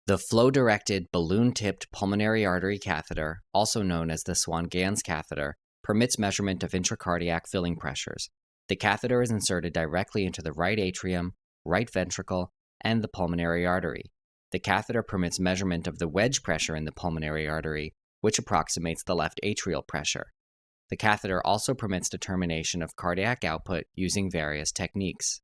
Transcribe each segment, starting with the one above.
The flow-directed balloon-tipped pulmonary artery catheter, also known as the Swan-Ganz catheter, permits measurement of intracardiac filling pressures. The catheter is inserted directly into the right atrium, right ventricle, and the pulmonary artery. The catheter permits measurement of the wedge pressure in the pulmonary artery, which approximates the left atrial pressure. The catheter also permits determination of cardiac output using various techniques.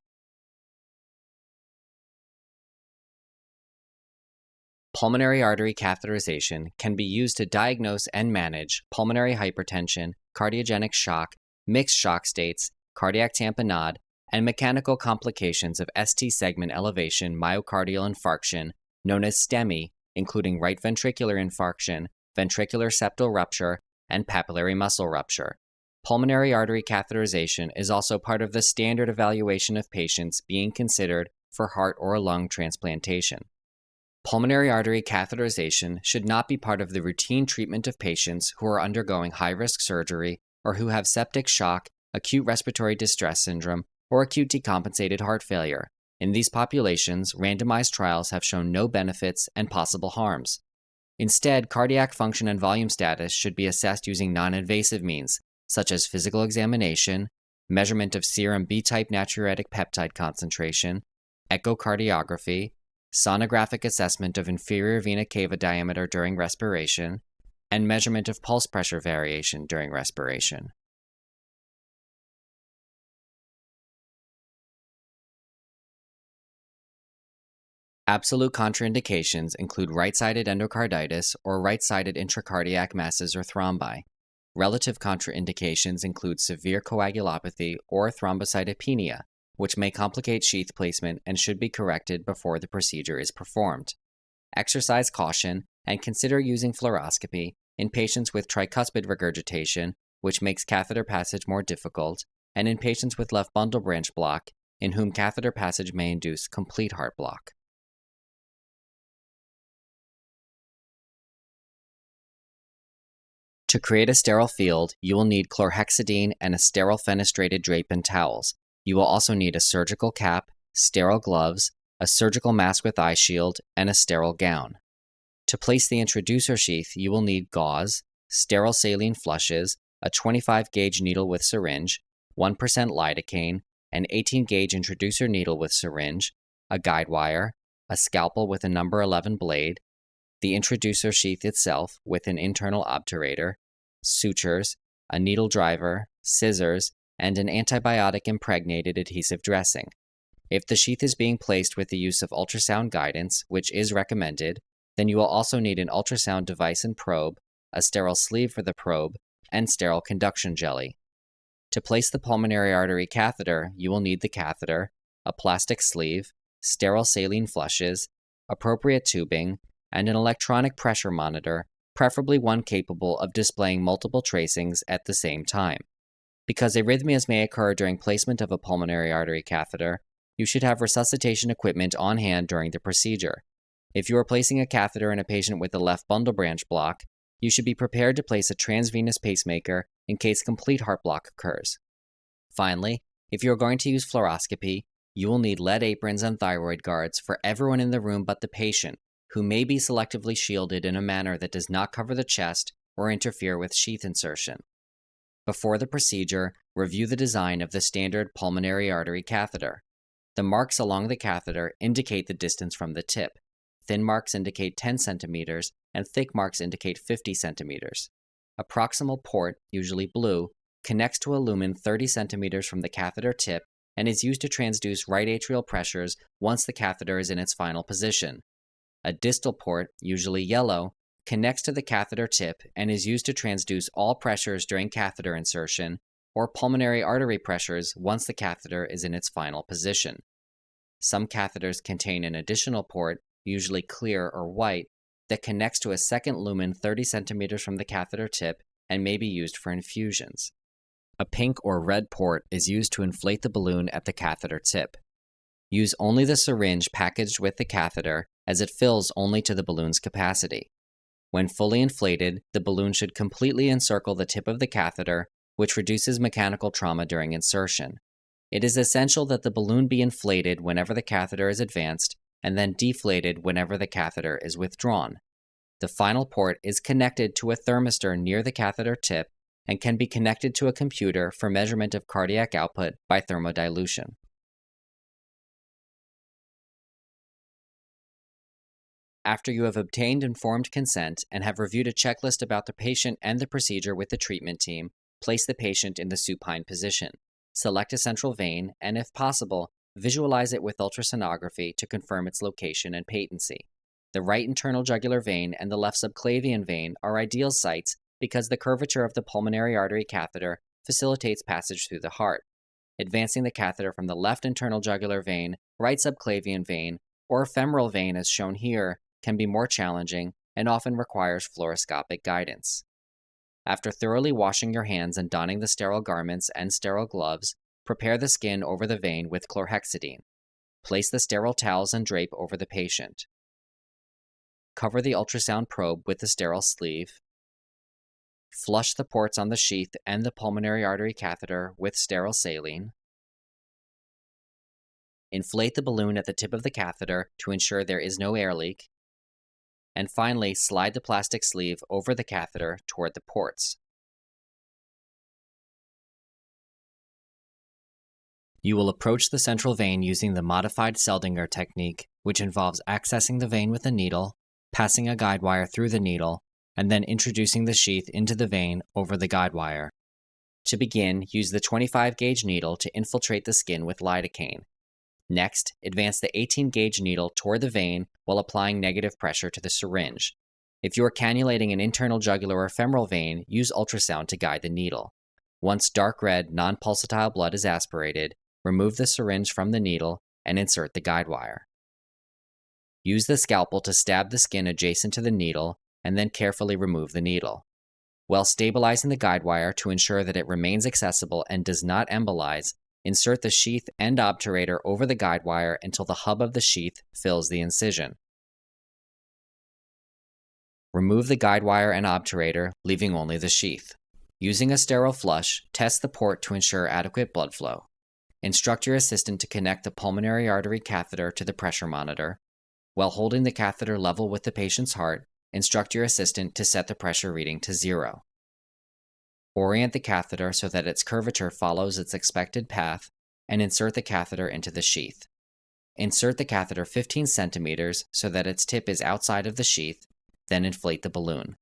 Pulmonary artery catheterization can be used to diagnose and manage pulmonary hypertension, cardiogenic shock, mixed shock states, cardiac tamponade, and mechanical complications of ST segment elevation myocardial infarction, known as STEMI, including right ventricular infarction, ventricular septal rupture, and papillary muscle rupture. Pulmonary artery catheterization is also part of the standard evaluation of patients being considered for heart or lung transplantation. Pulmonary artery catheterization should not be part of the routine treatment of patients who are undergoing high-risk surgery or who have septic shock, acute respiratory distress syndrome, or acute decompensated heart failure. In these populations, randomized trials have shown no benefits and possible harms. Instead, cardiac function and volume status should be assessed using non-invasive means, such as physical examination, measurement of serum B-type natriuretic peptide concentration, echocardiography, sonographic assessment of inferior vena cava diameter during respiration, and measurement of pulse pressure variation during respiration. Absolute contraindications include right-sided endocarditis or right-sided intracardiac masses or thrombi. Relative contraindications include severe coagulopathy or thrombocytopenia, which may complicate sheath placement and should be corrected before the procedure is performed. Exercise caution and consider using fluoroscopy in patients with tricuspid regurgitation, which makes catheter passage more difficult, and in patients with left bundle branch block, in whom catheter passage may induce complete heart block. To create a sterile field, you will need chlorhexidine and a sterile fenestrated drape and towels. You will also need a surgical cap, sterile gloves, a surgical mask with eye shield, and a sterile gown. To place the introducer sheath, you will need gauze, sterile saline flushes, a 25-gauge needle with syringe, 1% lidocaine, an 18-gauge introducer needle with syringe, a guide wire, a scalpel with a number 11 blade, the introducer sheath itself with an internal obturator, sutures, a needle driver, scissors, and an antibiotic-impregnated adhesive dressing. If the sheath is being placed with the use of ultrasound guidance, which is recommended, then you will also need an ultrasound device and probe, a sterile sleeve for the probe, and sterile conduction jelly. To place the pulmonary artery catheter, you will need the catheter, a plastic sleeve, sterile saline flushes, appropriate tubing, and an electronic pressure monitor, preferably one capable of displaying multiple tracings at the same time. Because arrhythmias may occur during placement of a pulmonary artery catheter, you should have resuscitation equipment on hand during the procedure. If you are placing a catheter in a patient with a left bundle branch block, you should be prepared to place a transvenous pacemaker in case complete heart block occurs. Finally, if you are going to use fluoroscopy, you will need lead aprons and thyroid guards for everyone in the room but the patient, who may be selectively shielded in a manner that does not cover the chest or interfere with sheath insertion. Before the procedure, review the design of the standard pulmonary artery catheter. The marks along the catheter indicate the distance from the tip. Thin marks indicate 10 centimeters, and thick marks indicate 50 centimeters. A proximal port, usually blue, connects to a lumen 30 centimeters from the catheter tip and is used to transduce right atrial pressures once the catheter is in its final position. A distal port, usually yellow, connects to the catheter tip and is used to transduce all pressures during catheter insertion or pulmonary artery pressures once the catheter is in its final position. Some catheters contain an additional port, usually clear or white, that connects to a second lumen 30 centimeters from the catheter tip and may be used for infusions. A pink or red port is used to inflate the balloon at the catheter tip. Use only the syringe packaged with the catheter, as it fills only to the balloon's capacity. When fully inflated, the balloon should completely encircle the tip of the catheter, which reduces mechanical trauma during insertion. It is essential that the balloon be inflated whenever the catheter is advanced and then deflated whenever the catheter is withdrawn. The final port is connected to a thermistor near the catheter tip and can be connected to a computer for measurement of cardiac output by thermodilution. After you have obtained informed consent and have reviewed a checklist about the patient and the procedure with the treatment team, place the patient in the supine position. Select a central vein and, if possible, visualize it with ultrasonography to confirm its location and patency. The right internal jugular vein and the left subclavian vein are ideal sites because the curvature of the pulmonary artery catheter facilitates passage through the heart. Advancing the catheter from the left internal jugular vein, right subclavian vein, or femoral vein as shown here can be more challenging and often requires fluoroscopic guidance. After thoroughly washing your hands and donning the sterile garments and sterile gloves, prepare the skin over the vein with chlorhexidine. Place the sterile towels and drape over the patient. Cover the ultrasound probe with the sterile sleeve. Flush the ports on the sheath and the pulmonary artery catheter with sterile saline. Inflate the balloon at the tip of the catheter to ensure there is no air leak. And finally, slide the plastic sleeve over the catheter toward the ports. You will approach the central vein using the modified Seldinger technique, which involves accessing the vein with a needle, passing a guide wire through the needle, and then introducing the sheath into the vein over the guide wire. To begin, use the 25-gauge needle to infiltrate the skin with lidocaine. Next, advance the 18-gauge needle toward the vein while applying negative pressure to the syringe. If you are cannulating an internal jugular or femoral vein, use ultrasound to guide the needle. Once dark red, non-pulsatile blood is aspirated, remove the syringe from the needle and insert the guide wire. Use the scalpel to stab the skin adjacent to the needle and then carefully remove the needle. While stabilizing the guide wire to ensure that it remains accessible and does not embolize, insert the sheath and obturator over the guide wire until the hub of the sheath fills the incision. Remove the guide wire and obturator, leaving only the sheath. Using a sterile flush, test the port to ensure adequate blood flow. Instruct your assistant to connect the pulmonary artery catheter to the pressure monitor. While holding the catheter level with the patient's heart, instruct your assistant to set the pressure reading to 0. Orient the catheter so that its curvature follows its expected path, and insert the catheter into the sheath. Insert the catheter 15 centimeters so that its tip is outside of the sheath, then inflate the balloon.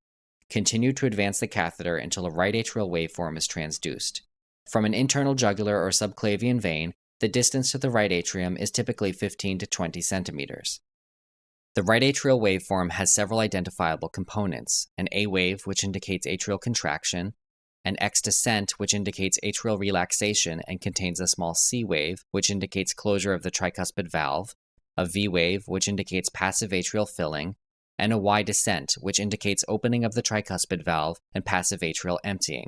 Continue to advance the catheter until a right atrial waveform is transduced. From an internal jugular or subclavian vein, the distance to the right atrium is typically 15 to 20 centimeters. The right atrial waveform has several identifiable components: an A wave, which indicates atrial contraction, an X descent, which indicates atrial relaxation and contains a small C wave, which indicates closure of the tricuspid valve, a V wave, which indicates passive atrial filling, and a Y descent, which indicates opening of the tricuspid valve and passive atrial emptying.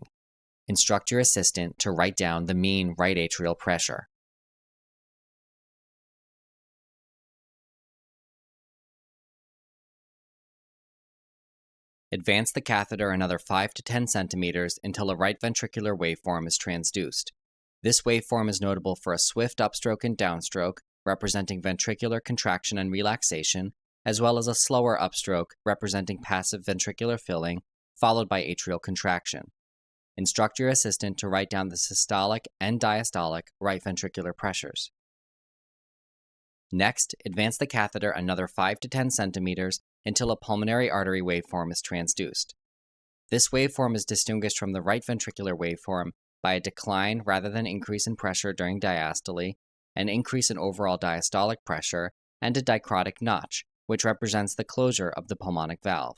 Instruct your assistant to write down the mean right atrial pressure. Advance the catheter another 5 to 10 centimeters until a right ventricular waveform is transduced. This waveform is notable for a swift upstroke and downstroke, representing ventricular contraction and relaxation, as well as a slower upstroke, representing passive ventricular filling, followed by atrial contraction. Instruct your assistant to write down the systolic and diastolic right ventricular pressures. Next, advance the catheter another 5 to 10 centimeters until a pulmonary artery waveform is transduced. This waveform is distinguished from the right ventricular waveform by a decline rather than increase in pressure during diastole, an increase in overall diastolic pressure, and a dicrotic notch, which represents the closure of the pulmonic valve.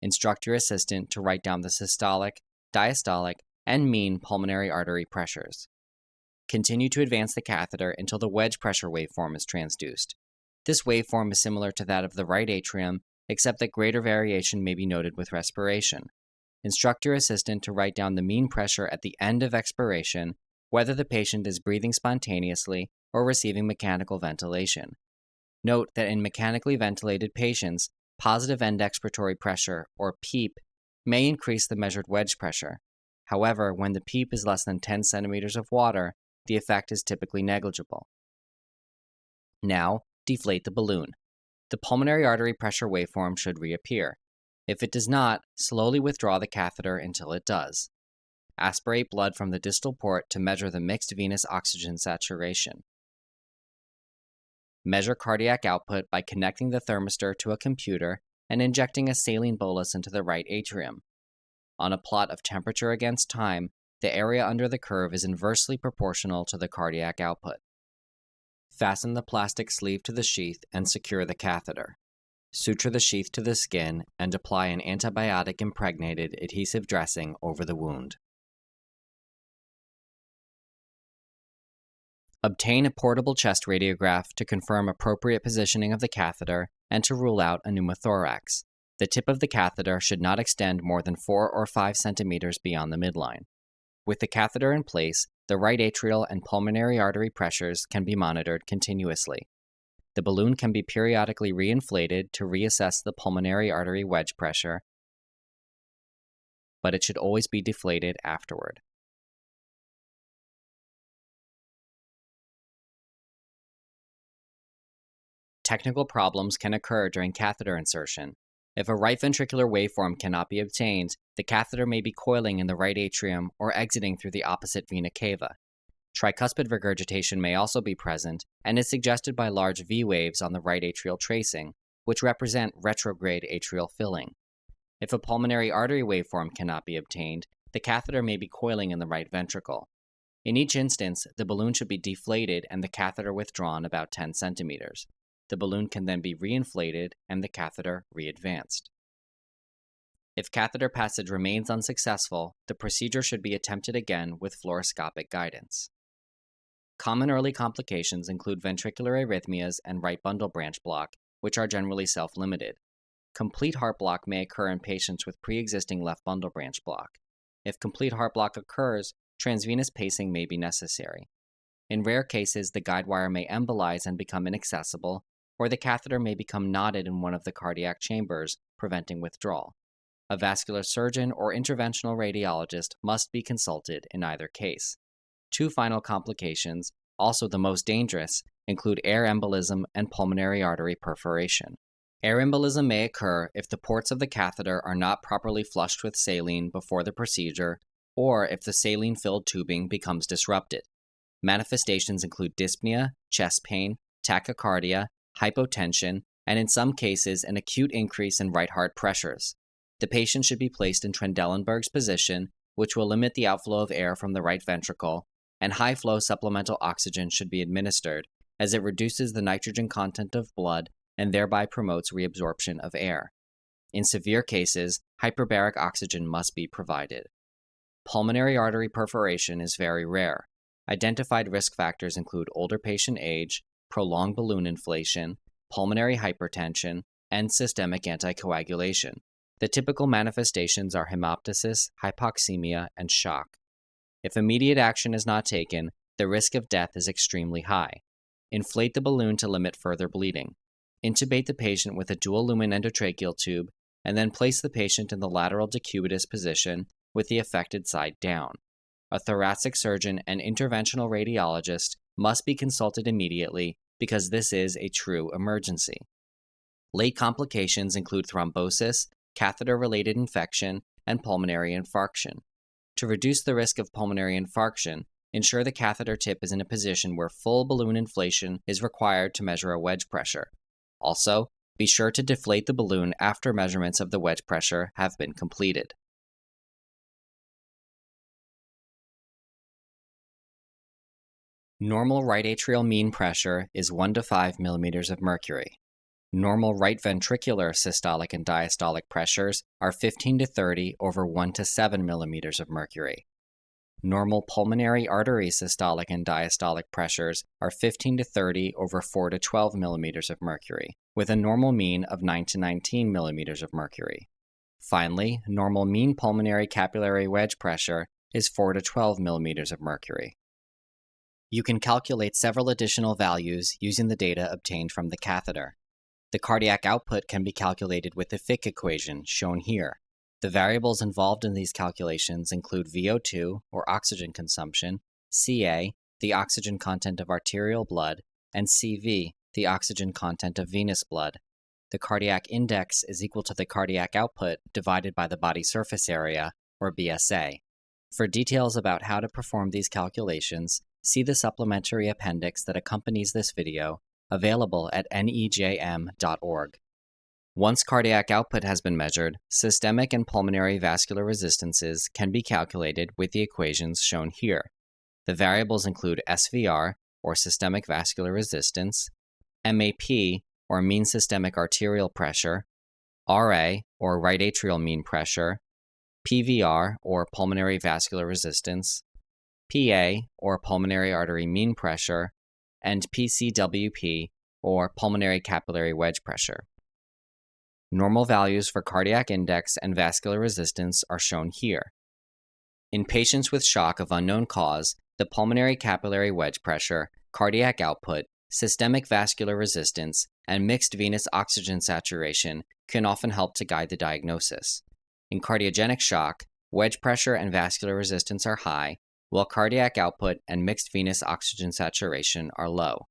Instruct your assistant to write down the systolic, diastolic, and mean pulmonary artery pressures. Continue to advance the catheter until the wedge pressure waveform is transduced. This waveform is similar to that of the right atrium, except that greater variation may be noted with respiration. Instruct your assistant to write down the mean pressure at the end of expiration, whether the patient is breathing spontaneously or receiving mechanical ventilation. Note that in mechanically ventilated patients, positive end expiratory pressure, or PEEP, may increase the measured wedge pressure. However, when the PEEP is less than 10 centimeters of water, the effect is typically negligible. Now, deflate the balloon. The pulmonary artery pressure waveform should reappear. If it does not, slowly withdraw the catheter until it does. Aspirate blood from the distal port to measure the mixed venous oxygen saturation. Measure cardiac output by connecting the thermistor to a computer and injecting a saline bolus into the right atrium. On a plot of temperature against time, the area under the curve is inversely proportional to the cardiac output. Fasten the plastic sleeve to the sheath and secure the catheter. Suture the sheath to the skin and apply an antibiotic-impregnated adhesive dressing over the wound. Obtain a portable chest radiograph to confirm appropriate positioning of the catheter and to rule out a pneumothorax. The tip of the catheter should not extend more than 4 or 5 centimeters beyond the midline. With the catheter in place, the right atrial and pulmonary artery pressures can be monitored continuously. The balloon can be periodically reinflated to reassess the pulmonary artery wedge pressure, but it should always be deflated afterward. Technical problems can occur during catheter insertion. If a right ventricular waveform cannot be obtained, the catheter may be coiling in the right atrium or exiting through the opposite vena cava. Tricuspid regurgitation may also be present and is suggested by large V waves on the right atrial tracing, which represent retrograde atrial filling. If a pulmonary artery waveform cannot be obtained, the catheter may be coiling in the right ventricle. In each instance, the balloon should be deflated and the catheter withdrawn about 10 centimeters. The balloon can then be reinflated and the catheter readvanced. If catheter passage remains unsuccessful, the procedure should be attempted again with fluoroscopic guidance. Common early complications include ventricular arrhythmias and right bundle branch block, which are generally self-limited. Complete heart block may occur in patients with pre-existing left bundle branch block. If complete heart block occurs, transvenous pacing may be necessary. In rare cases, the guide wire may embolize and become inaccessible, or the catheter may become knotted in one of the cardiac chambers, preventing withdrawal. A vascular surgeon or interventional radiologist must be consulted in either case. Two final complications, also the most dangerous, include air embolism and pulmonary artery perforation. Air embolism may occur if the ports of the catheter are not properly flushed with saline before the procedure, or if the saline-filled tubing becomes disrupted. Manifestations include dyspnea, chest pain, tachycardia, hypotension, and in some cases an acute increase in right heart pressures. The patient should be placed in Trendelenburg's position, which will limit the outflow of air from the right ventricle, and high-flow supplemental oxygen should be administered, as it reduces the nitrogen content of blood and thereby promotes reabsorption of air. In severe cases, hyperbaric oxygen must be provided. Pulmonary artery perforation is very rare. Identified risk factors include older patient age, prolonged balloon inflation, pulmonary hypertension, and systemic anticoagulation. The typical manifestations are hemoptysis, hypoxemia, and shock. If immediate action is not taken, the risk of death is extremely high. Inflate the balloon to limit further bleeding. Intubate the patient with a dual-lumen endotracheal tube, and then place the patient in the lateral decubitus position with the affected side down. A thoracic surgeon and interventional radiologist must be consulted immediately because this is a true emergency. Late complications include thrombosis, catheter-related infection, and pulmonary infarction. To reduce the risk of pulmonary infarction, ensure the catheter tip is in a position where full balloon inflation is required to measure a wedge pressure. Also, be sure to deflate the balloon after measurements of the wedge pressure have been completed. Normal right atrial mean pressure is 1 to 5 millimeters of mercury. Normal right ventricular systolic and diastolic pressures are 15 to 30 over 1 to 7 millimeters of mercury. Normal pulmonary artery systolic and diastolic pressures are 15 to 30 over 4 to 12 millimeters of mercury, with a normal mean of 9 to 19 millimeters of mercury. Finally, normal mean pulmonary capillary wedge pressure is 4 to 12 millimeters of mercury. You can calculate several additional values using the data obtained from the catheter. The cardiac output can be calculated with the Fick equation, shown here. The variables involved in these calculations include VO2, or oxygen consumption, Ca, the oxygen content of arterial blood, and Cv, the oxygen content of venous blood. The cardiac index is equal to the cardiac output divided by the body surface area, or BSA. For details about how to perform these calculations, see the supplementary appendix that accompanies this video, available at NEJM.org. Once cardiac output has been measured, systemic and pulmonary vascular resistances can be calculated with the equations shown here. The variables include SVR, or systemic vascular resistance, MAP, or mean systemic arterial pressure, RA, or right atrial mean pressure, PVR, or pulmonary vascular resistance, PA, or pulmonary artery mean pressure, and PCWP, or pulmonary capillary wedge pressure. Normal values for cardiac index and vascular resistance are shown here. In patients with shock of unknown cause, the pulmonary capillary wedge pressure, cardiac output, systemic vascular resistance, and mixed venous oxygen saturation can often help to guide the diagnosis. In cardiogenic shock, wedge pressure and vascular resistance are high, while cardiac output and mixed venous oxygen saturation are low.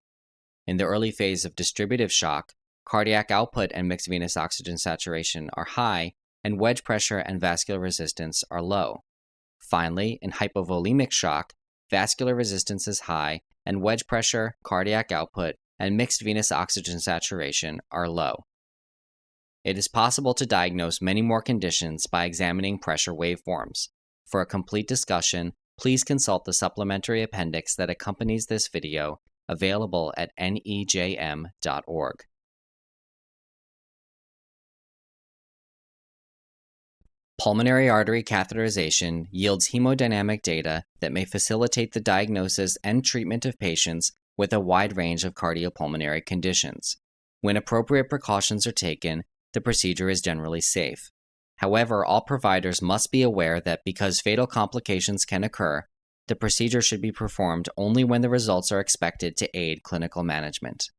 In the early phase of distributive shock, cardiac output and mixed venous oxygen saturation are high, and wedge pressure and vascular resistance are low. Finally, in hypovolemic shock, vascular resistance is high, and wedge pressure, cardiac output, and mixed venous oxygen saturation are low. It is possible to diagnose many more conditions by examining pressure waveforms. For a complete discussion, please consult the supplementary appendix that accompanies this video, available at nejm.org. Pulmonary artery catheterization yields hemodynamic data that may facilitate the diagnosis and treatment of patients with a wide range of cardiopulmonary conditions. When appropriate precautions are taken, the procedure is generally safe. However, all providers must be aware that because fatal complications can occur, the procedure should be performed only when the results are expected to aid clinical management.